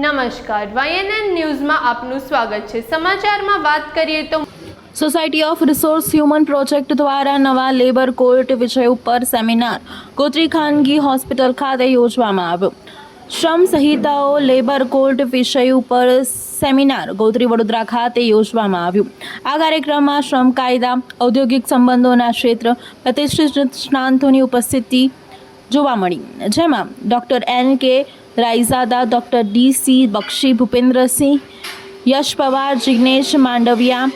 નમસ્કાર, YNN ન્યૂઝમાં આપનું સ્વાગત છે। સમાચારમાં વાત કરીએ તો society of resource human project દ્વારા નવા લેબર કોર્ટ વિષય ઉપર સેમિનાર ગોત્રી ખાનગી હોસ્પિટલ ખાતે યોજવામાં આવ્યો। શ્રમ સંહિતાઓ લેબર કોર્ટ વિષય ઉપર સેમિનાર ગોત્રી વડોદરા ખાતે યોજવામાં આવ્યું। આ કાર્યક્રમમાં શ્રમ કાયદા, ઔદ્યોગિક સંબંધોના ક્ષેત્ર પ્રતિષ્ઠિત નિષ્ણાતોની ઉપસ્થિતિ જોવા મળી, જેમાં doctor NK Raizada, doctor DC બક્ષી, ભૂપેન્દ્રસિંહ, યશ પવાર, જિગ્નેશ માંડવિયા,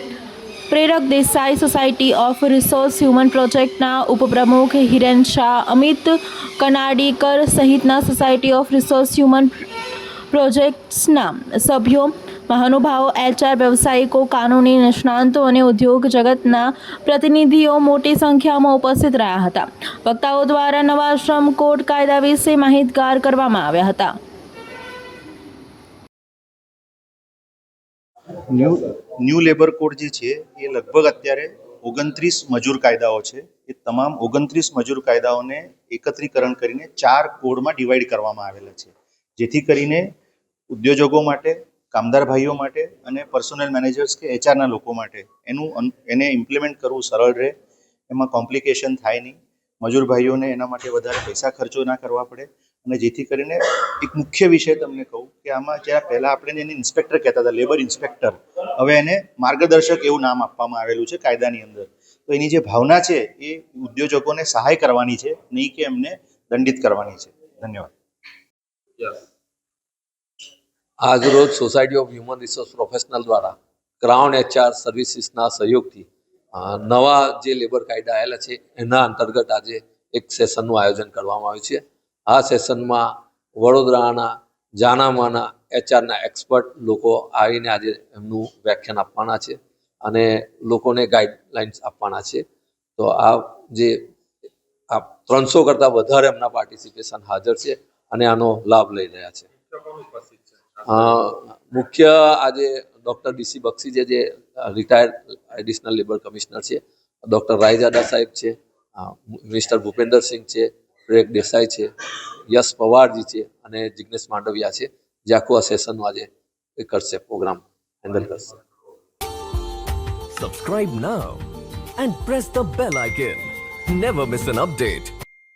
પ્રેરક Desai, society of resource human પ્રોજેક્ટના ઉપપ્રમુખ હિરેન શાહ, અમિત કનાડીકર સહિતના સોસાયટી ઓફ રિસોર્સ હ્યુમન પ્રોજેક્ટ્સના સભ્યો, મહાનુભાવો, HR વ્યવસાયિકો, કાનૂની નિષ્ણાતો અને ઉદ્યોગ જગતના પ્રતિનિધિઓ મોટી સંખ્યામાં ઉપસ્થિત રહ્યા હતા। વક્તાઓ દ્વારા નવા શ્રમ કોડ કાયદા વિશે માહિતગાર કરવામાં આવ્યા હતા। ન્યૂ લેબર કોડ જે છે એ લગભગ અત્યારે 29 મજૂર કાયદાઓ છે। એ તમામ 29 મજૂર કાયદાઓને એકત્રીકરણ કરીને 4 કોડમાં ડિવાઈડ કરવામાં આવેલા છે, જેથી કરીને ઉદ્યોજકો માટે, કામદાર ભાઈઓ માટે અને પર્સોનલ મેનેજર્સ કે HRના લોકો માટે એને ઇમ્પ્લિમેન્ટ કરવું સરળ રહે, એમાં કોમ્પ્લિકેશન થાય નહીં, મજૂર ભાઈઓને એના માટે વધારે પૈસા ખર્ચો ના કરવા પડે। અને જેથી કરીને એક મુખ્ય વિષય તમને કહું કે આમાં જ્યાં પહેલાં આપણે એને ઇન્સ્પેક્ટર કહેતા હતા, લેબર ઇન્સ્પેક્ટર, હવે એને માર્ગદર્શક એવું નામ આપવામાં આવેલું છે કાયદાની અંદર। તો એની જે ભાવના છે એ ઉદ્યોજકોને સહાય કરવાની છે, નહીં કે એમને દંડિત કરવાની છે। ધન્યવાદ। આજરોજ society of human resource professional દ્વારા ક્રાઉન HR સર્વિસીસના સહયોગથી નવા જે લેબર કાયદા આવેલા છે એના અંતર્ગત આજે એક સેશનનું આયોજન કરવામાં આવ્યું છે। આ સેશનમાં વડોદરાના જાનામાના HRના એક્સપર્ટ લોકો આવીને આજે એમનું વ્યાખ્યાન આપવાના છે અને લોકોને ગાઈડલાઇન્સ આપવાના છે। તો આ જે 300 કરતાં વધારે એમના પાર્ટિસિપેશન હાજર છે અને આનો લાભ લઈ રહ્યા છે। મુખ્ય આજે ડૉક્ટર DC બક્ષી જે રિટાયર્ડ એડિશનલ લેબર કમિશનર છે, ડૉક્ટર રાયઝાદા સાહેબ છે, મિસ્ટર ભૂપેન્દ્રસિંહ છે, પ્રેરક દેસાઈ છે, યશ પવારજી છે અને જિગ્નેશ માંડવિયા છે, જે આખું આ સેશનનું આજે કરશે, પ્રોગ્રામ હેન્ડલ કરશે। Subscribe now and press the bell icon. Never miss an update.